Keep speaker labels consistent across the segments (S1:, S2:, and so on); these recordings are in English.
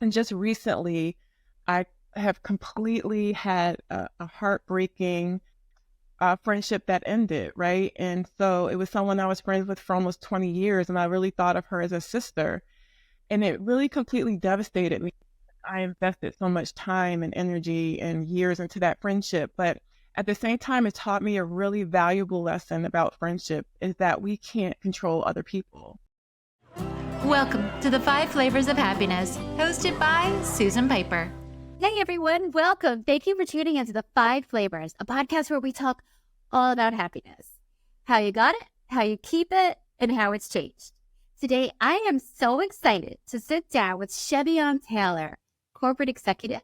S1: And just recently, I have completely had a heartbreaking friendship that ended, right? And so it was someone I was friends with for almost 20 years, and I really thought of her as a sister. And it really completely devastated me. I invested so much time and energy and years into that friendship. But at the same time, it taught me a really valuable lesson about friendship is that we can't control other people.
S2: Welcome to the Five Flavors of Happiness, hosted by Susan Piper.
S3: Hey everyone, welcome. Thank you for tuning into the Five Flavors, a podcast where we talk all about happiness. How you got it, how you keep it, and how it's changed. Today, I am so excited to sit down with Chevion Taylor, corporate executive,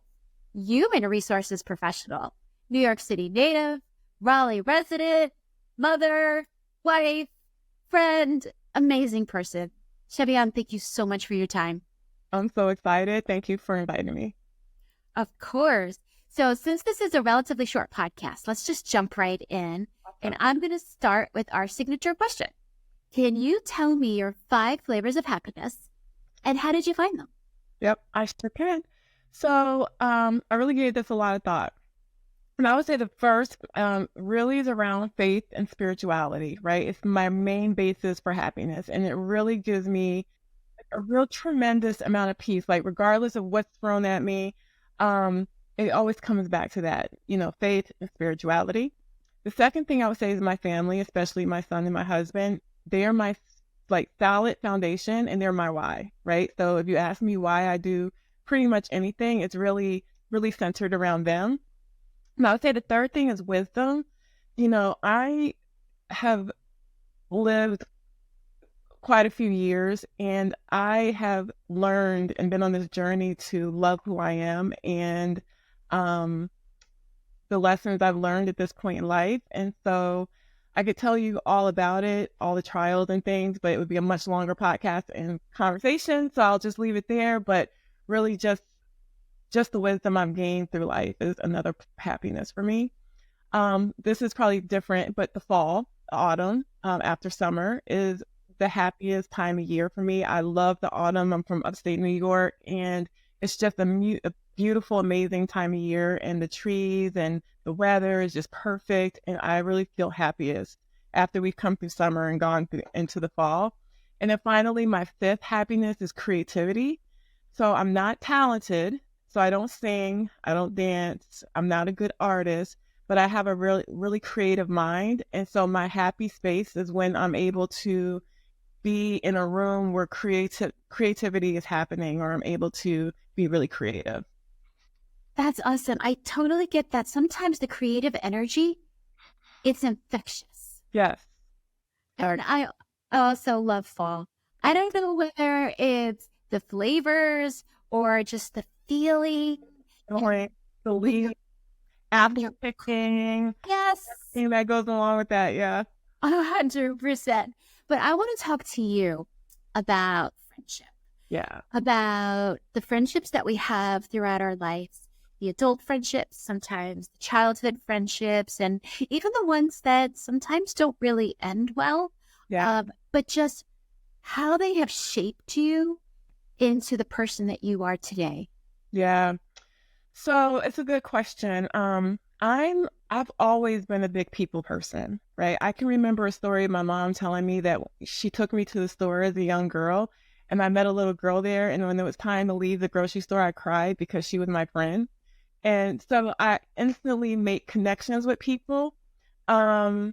S3: human resources professional, New York City native, Raleigh resident, mother, wife, friend, amazing person. Chevion, thank you so much for your time.
S1: I'm so excited. Thank you for inviting me.
S3: Of course. So since this is a relatively short podcast, let's just jump right in. And I'm going to start with our signature question. Can you tell me your five flavors of happiness and how did you find them?
S1: Yep, I sure can. So I really gave this a lot of thought. And I would say the first really is around faith and spirituality, right? It's my main basis for happiness. And it really gives me a real tremendous amount of peace, like regardless of what's thrown at me. It always comes back to that, faith and spirituality. The second thing I would say is my family, especially my son and my husband. They are my solid foundation and they're my why, right? So if you ask me why I do pretty much anything, it's really, really centered around them. And I would say the third thing is wisdom. I have lived quite a few years and I have learned and been on this journey to love who I am and the lessons I've learned at this point in life. And so I could tell you all about it, all the trials and things, but it would be a much longer podcast and conversation. So I'll just leave it there. But really just the wisdom I've gained through life is another happiness for me. This is probably different, but the fall, the autumn, after summer is the happiest time of year for me. I love the autumn. I'm from upstate New York, and it's just a beautiful, amazing time of year, and the trees and the weather is just perfect. And I really feel happiest after we've come through summer and gone through into the fall. And then finally, my fifth happiness is creativity. So I'm not talented. So I don't sing, I don't dance, I'm not a good artist, but I have a really, really creative mind. And so my happy space is when I'm able to be in a room where creativity is happening, or I'm able to be really creative.
S3: That's awesome. I totally get that. Sometimes the creative energy, it's infectious.
S1: Yes.
S3: And I also love fall. I don't know whether it's the flavors or just the feeling.
S1: The leaf, apple picking.
S3: Yes.
S1: Everything that goes along with that. Yeah.
S3: 100%. But I want to talk to you about friendship.
S1: Yeah.
S3: About the friendships that we have throughout our lives, the adult friendships, sometimes the childhood friendships, and even the ones that sometimes don't really end well.
S1: Yeah.
S3: But just how they have shaped you into the person that you are today.
S1: Yeah. So it's a good question. I've always been a big people person, right? I can remember a story of my mom telling me that she took me to the store as a young girl and I met a little girl there. And when it was time to leave the grocery store, I cried because she was my friend. And so I instantly make connections with people. And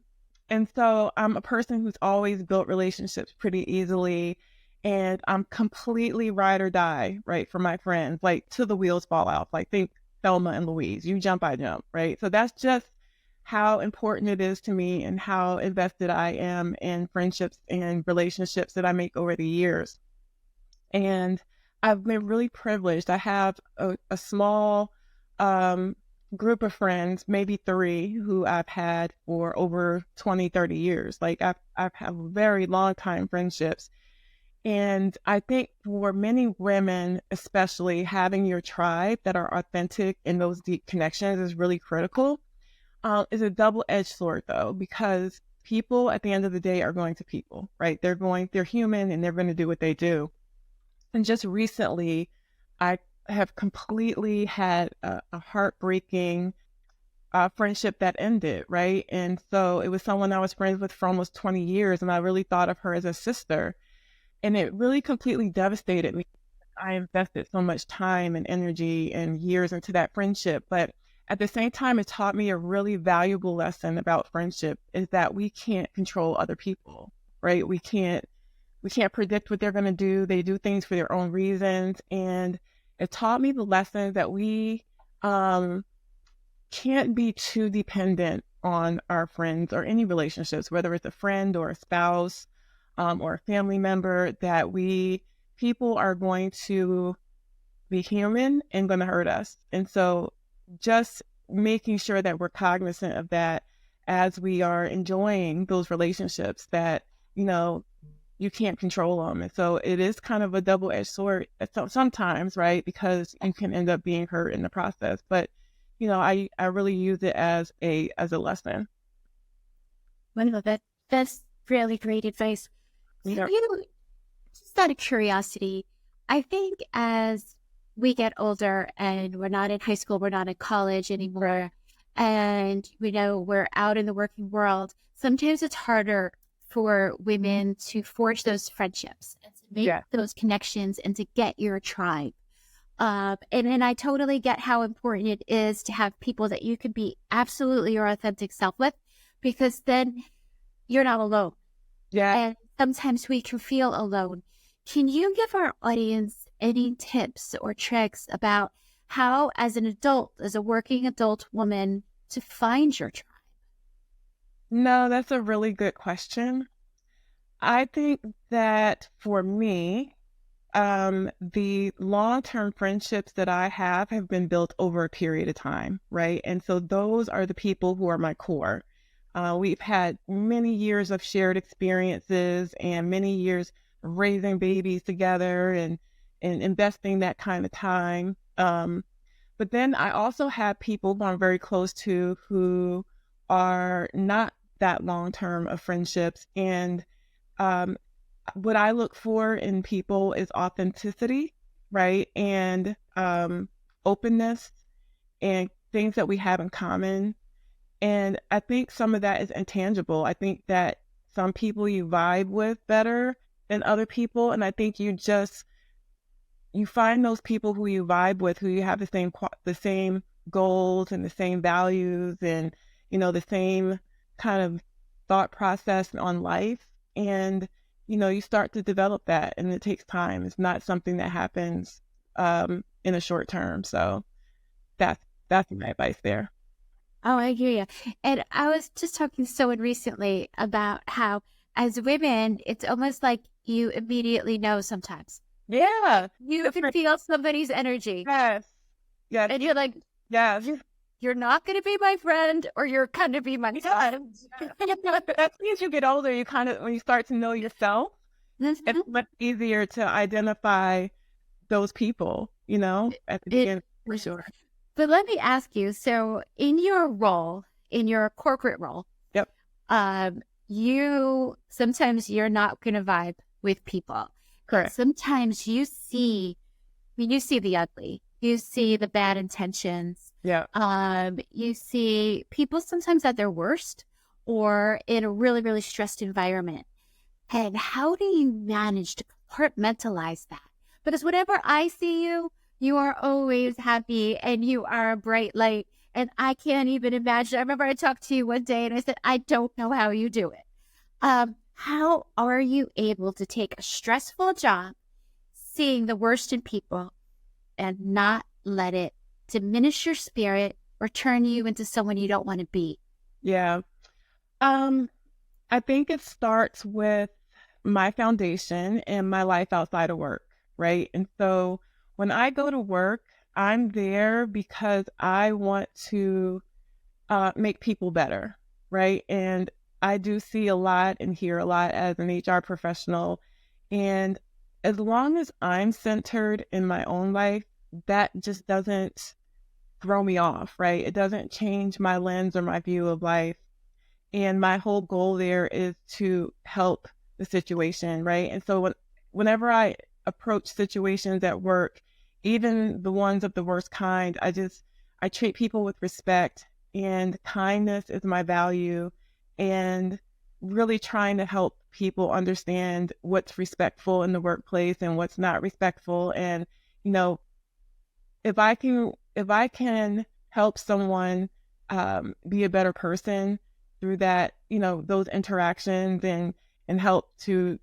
S1: so I'm a person who's always built relationships pretty easily. And I'm completely ride or die, right, for my friends, like till the wheels fall off. Like think Thelma and Louise, you jump, I jump, right? So that's just how important it is to me and how invested I am in friendships and relationships that I make over the years. And I've been really privileged. I have a small group of friends, maybe three, who I've had for over 20, 30 years. Like I've had very long time friendships. And I think for many women, especially, having your tribe that are authentic in those deep connections is really critical. It's a double-edged sword though, because people at the end of the day are going to people, right? They're human and they're going to do what they do. And just recently, I have completely had a heartbreaking friendship that ended, right? And so it was someone I was friends with for almost 20 years, and I really thought of her as a sister. And it really completely devastated me. I invested so much time and energy and years into that friendship. But at the same time, it taught me a really valuable lesson about friendship is that we can't control other people, right? We can't predict what they're going to do. They do things for their own reasons. And it taught me the lesson that we um, can't be too dependent on our friends or any relationships, whether it's a friend or a spouse or a family member, that people are going to be human and going to hurt us. And so just making sure that we're cognizant of that as we are enjoying those relationships that, you know, you can't control them. And so it is kind of a double-edged sword sometimes, right? Because you can end up being hurt in the process. But, I really use it as a lesson.
S3: Well, that's really great advice. So
S1: Yeah.
S3: just out of curiosity, I think as we get older and we're not in high school, we're not in college anymore, and we're out in the working world, sometimes it's harder for women to forge those friendships and to make
S1: Yeah.
S3: those connections and to get your tribe. And then I totally get how important it is to have people that you can be absolutely your authentic self with, because then you're not alone.
S1: Yeah.
S3: And sometimes we can feel alone. Can you give our audience any tips or tricks about how, as an adult, as a working adult woman, to find your tribe?
S1: No, that's a really good question. I think that for me, the long-term friendships that I have been built over a period of time, right? And so those are the people who are my core. We've had many years of shared experiences and many years of raising babies together and investing that kind of time. But then I also have people who I'm very close to who are not that long-term of friendships. And um, what I look for in people is authenticity, right? And openness and things that we have in common. And I think some of that is intangible. I think that some people you vibe with better than other people. And I think you find those people who you vibe with, who you have the same goals and the same values and, the same kind of thought process on life. And, you start to develop that, and it takes time. It's not something that happens in a short term. So that's my advice there.
S3: Oh, I hear you. And I was just talking to someone recently about how, as women, it's almost like you immediately know sometimes.
S1: Yeah.
S3: You can feel somebody's energy.
S1: Yes. Yes.
S3: And you're like,
S1: Yes.
S3: you're not going to be my friend, or you're going to be my son.
S1: As you get older, when you start to know yourself,
S3: Mhm.
S1: it's much easier to identify those people, at the beginning, for sure.
S3: But let me ask you, so in your role, in your corporate role,
S1: Yep.
S3: sometimes you're not going to vibe with people.
S1: Correct.
S3: Sometimes you see the ugly, you see the bad intentions.
S1: Yeah.
S3: You see people sometimes at their worst or in a really, really stressed environment. And how do you manage to compartmentalize that? Because whenever I see you, you are always happy and you are a bright light. And I can't even imagine. I remember I talked to you one day and I said, I don't know how you do it. How are you able to take a stressful job, seeing the worst in people, and not let it diminish your spirit or turn you into someone you don't want to be?
S1: Yeah. I think it starts with my foundation and my life outside of work, right? And so when I go to work, I'm there because I want to make people better, right? And I do see a lot and hear a lot as an HR professional. And as long as I'm centered in my own life, that just doesn't throw me off, right? It doesn't change my lens or my view of life. And my whole goal there is to help the situation, right? And so whenever I approach situations at work, even the ones of the worst kind. I treat people with respect, and kindness is my value, and really trying to help people understand what's respectful in the workplace and what's not respectful. And, you know, if I can help someone be a better person through that, those interactions, and help to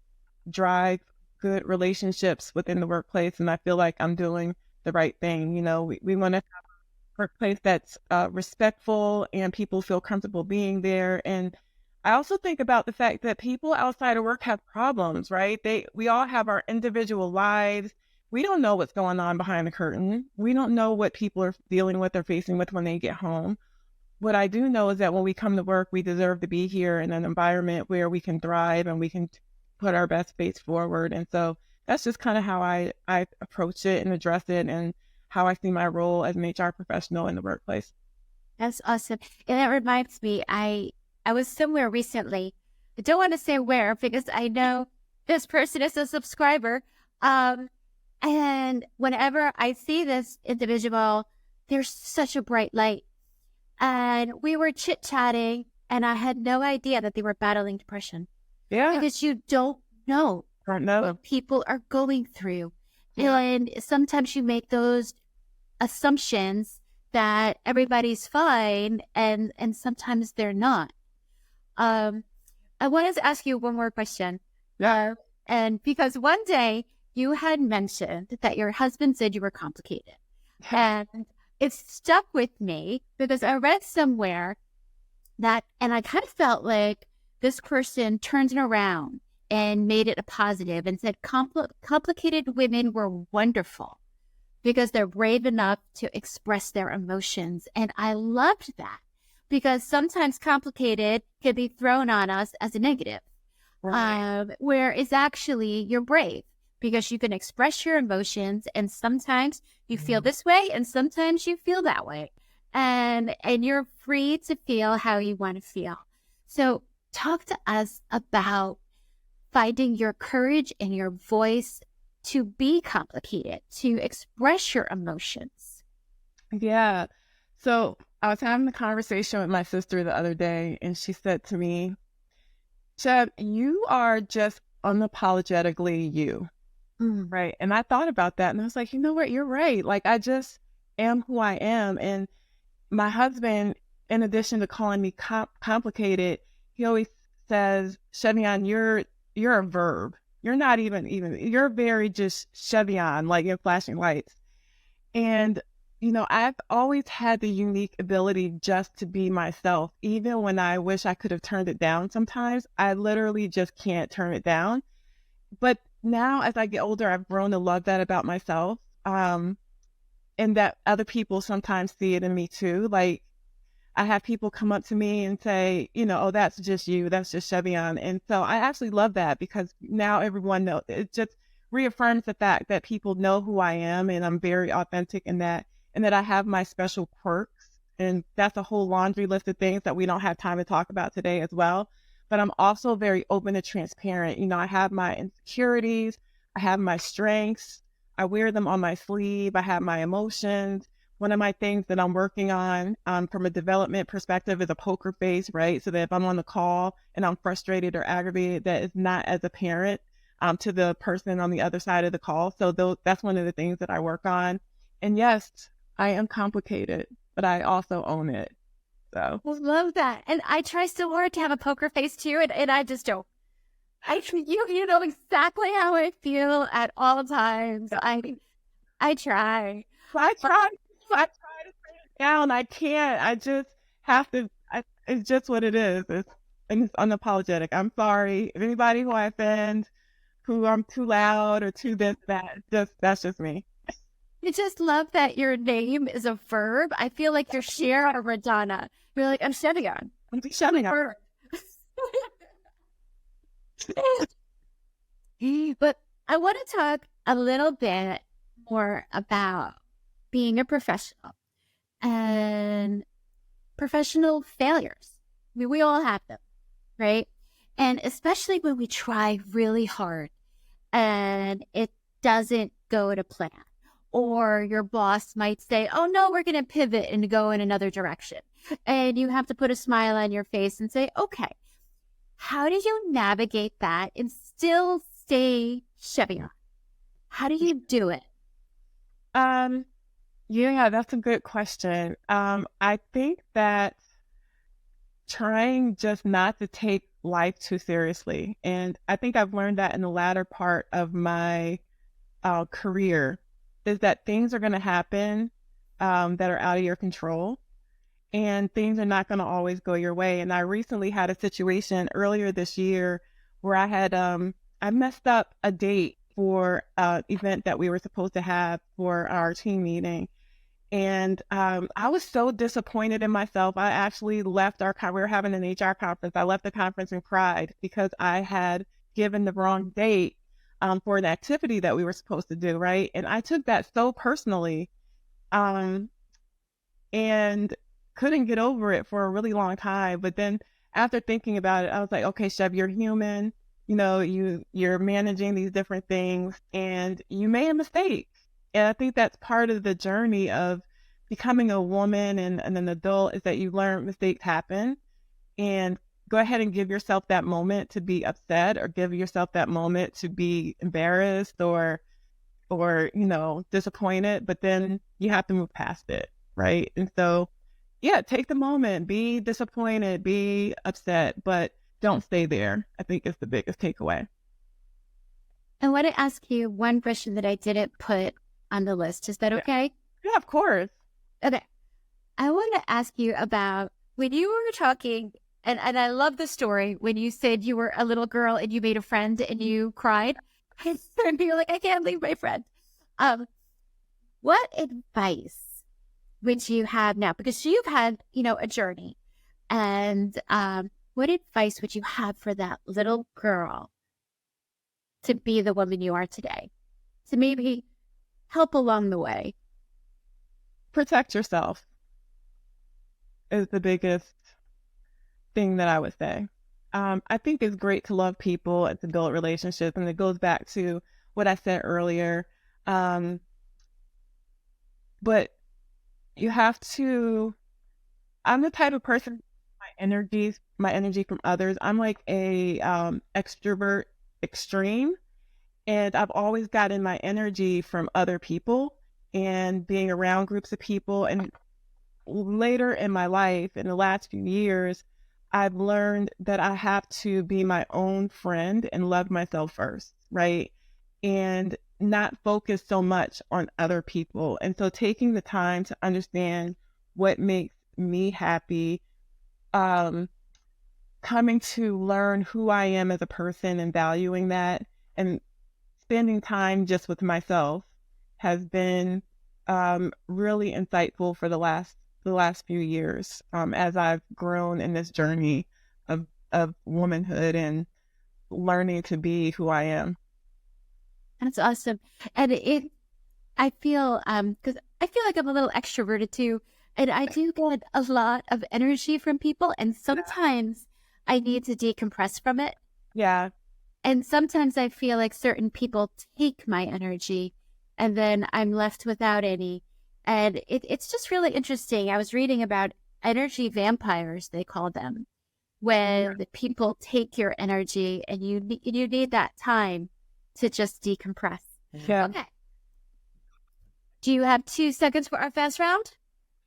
S1: drive good relationships within the workplace, and I feel like I'm doing the right thing. We want to workplace that's respectful and people feel comfortable being there. And I also think about the fact that people outside of work have problems, right? We all have our individual lives. We don't know what's going on behind the curtain. We don't know what people are dealing with or facing with when they get home. What I do know is that when we come to work, we deserve to be here in an environment where we can thrive and we can put our best face forward. And so that's just kind of how I approach it and address it, and how I see my role as an HR professional in the workplace.
S3: That's awesome. And that reminds me, I was somewhere recently. I don't want to say where because I know this person is a subscriber. And whenever I see this individual, there's such a bright light. And we were chit-chatting, and I had no idea that they were battling depression.
S1: Yeah.
S3: Because you don't know what people are going through.
S1: Yeah.
S3: And sometimes you make those assumptions that everybody's fine, and sometimes they're not. I wanted to ask you one more question.
S1: Yeah.
S3: And because one day you had mentioned that your husband said you were complicated. And it stuck with me because I read somewhere that, and I kind of felt like this person turned it around and made it a positive and said complicated women were wonderful because they're brave enough to express their emotions. And I loved that because sometimes complicated can be thrown on us as a negative, where it's actually you're brave because you can express your emotions, and sometimes you feel this way and sometimes you feel that way. And you're free to feel how you want to feel. So talk to us about finding your courage and your voice to be complicated, to express your emotions.
S1: Yeah. So I was having a conversation with my sister the other day, and she said to me, Chev, you are just unapologetically you. Right. And I thought about that, and I was like, you know what? You're right. Like, I just am who I am. And my husband, in addition to calling me complicated, he always says, Chevion, you're a verb. You're not even, you're very just Chevion, like you're flashing lights. And, I've always had the unique ability just to be myself, even when I wish I could have turned it down sometimes. I literally just can't turn it down. But now as I get older, I've grown to love that about myself. And that other people sometimes see it in me too. Like, I have people come up to me and say, oh, that's just you. That's just Chevion. And so I actually love that because now everyone knows. It just reaffirms the fact that people know who I am, and I'm very authentic in that, and that I have my special quirks. And that's a whole laundry list of things that we don't have time to talk about today as well. But I'm also very open and transparent. I have my insecurities. I have my strengths. I wear them on my sleeve. I have my emotions. One of my things that I'm working on from a development perspective is a poker face, right? So that if I'm on the call and I'm frustrated or aggravated, that is not as apparent to the person on the other side of the call. So that's one of the things that I work on. And yes, I am complicated, but I also own it. So
S3: I love that. And I try so hard to have a poker face too, and I just don't. You know exactly how I feel at all times. I try.
S1: I try to turn it down. I can't. I just have to. It's just what it is. And it's unapologetic. I'm sorry if anybody who I offend, who I'm too loud or too this, that. That's just me.
S3: I just love that your name is a verb. I feel like you're Cher or Madonna. You're like, I'm Chevion.
S1: I'm shutting up.
S3: But I want to talk a little bit more about being a professional and professional failures. I mean, we all have them, right? And especially when we try really hard and it doesn't go to plan. or your boss might say, oh no, we're going to pivot and go in another direction. And you have to put a smile on your face and say, okay, how do you navigate that and still stay Chevion? How do you do it?
S1: Yeah, that's a good question. I think that trying just not to take life too seriously. And I think I've learned that in the latter part of my career is that things are going to happen that are out of your control and things are not going to always go your way. And I recently had a situation earlier this year where I messed up a date for an event that we were supposed to have for our team meeting. And I was so disappointed in myself. I actually left we were having an HR conference. I left the conference and cried because I had given the wrong date for an activity that we were supposed to do, right? And I took that so personally um, and couldn't get over it for a really long time. But then after thinking about it, I was like, okay, Chef, you're human. You're managing these different things and you made a mistake. And I think that's part of the journey of becoming a woman and an adult is that you learn mistakes happen and go ahead and give yourself that moment to be upset or give yourself that moment to be embarrassed or disappointed, but then you have to move past it, right? And so, yeah, take the moment, be disappointed, be upset, but don't stay there. I think is the biggest takeaway.
S3: I want to ask you one question that I didn't put on the list. Is that okay?
S1: Yeah, of course.
S3: Okay. I want to ask you about when you were talking, and I love the story when you said you were a little girl and you made a friend and you cried. And you're like, I can't leave my friend. What advice would you have now? Because you've had, a journey. And what advice would you have for that little girl to be the woman you are today? To maybe help along the way?
S1: Protect yourself is the biggest thing that I would say. I think it's great to love people and to build relationships, and it goes back to what I said earlier. But you have to. I'm the type of person. My energy from others. I'm like a extrovert extreme, and I've always gotten my energy from other people and being around groups of people. And later in my life, in the last few years, I've learned that I have to be my own friend and love myself first, right? And not focus so much on other people. And so taking the time to understand what makes me happy, um, coming to learn who I am as a person and valuing that and spending time just with myself has been really insightful for the last few years as I've grown in this journey of womanhood and learning to be who I am.
S3: That's awesome. And I feel, because I feel like I'm a little extroverted too. And I do get a lot of energy from people. And sometimes I need to decompress from it.
S1: Yeah.
S3: And sometimes I feel like certain people take my energy and then I'm left without any. And it's just really interesting. I was reading about energy vampires, they call them, when the people take your energy and you need that time to just decompress.
S1: Yeah.
S3: Okay. Do you have 2 seconds for our fast round?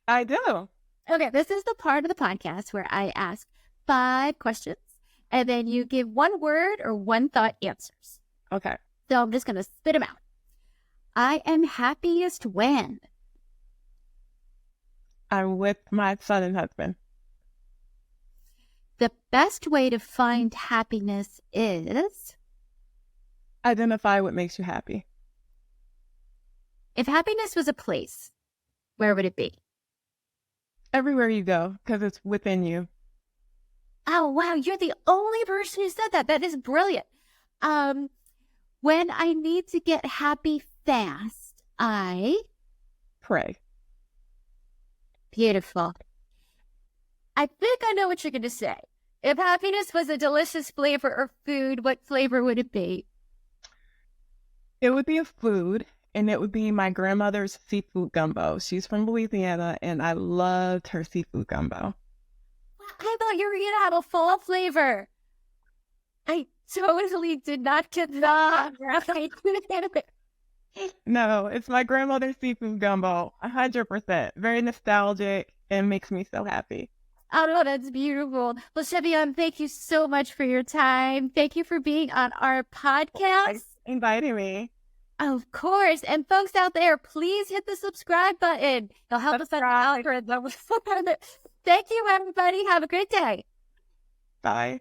S1: I do.
S3: Okay, this is the part of the podcast where I ask 5 questions and then you give one word or one thought answers.
S1: Okay.
S3: So I'm just going to spit them out. I am happiest when?
S1: I'm with my son and husband.
S3: The best way to find happiness is?
S1: Identify what makes you happy.
S3: If happiness was a place, where would it be?
S1: Everywhere you go, because it's within you.
S3: Oh, wow. You're the only person who said that. That is brilliant. When I need to get happy fast, I
S1: Pray.
S3: Beautiful. I think I know what you're going to say. If happiness was a delicious flavor or food, what flavor would it be?
S1: It would be a food, and it would be my grandmother's seafood gumbo. She's from Louisiana, and I loved her seafood gumbo.
S3: I thought you were going to have a fall flavor. I totally did not get that right.
S1: No, it's my grandmother's seafood gumbo, 100%. Very nostalgic and makes me so happy.
S3: Oh, no, that's beautiful. Well, Chevion, thank you so much for your time. Thank you for being on our podcast.
S1: Thanks for inviting me.
S3: Of course. And folks out there, please hit the subscribe button. It'll help us out algorithm. Thank you, everybody. Have a great day.
S1: Bye.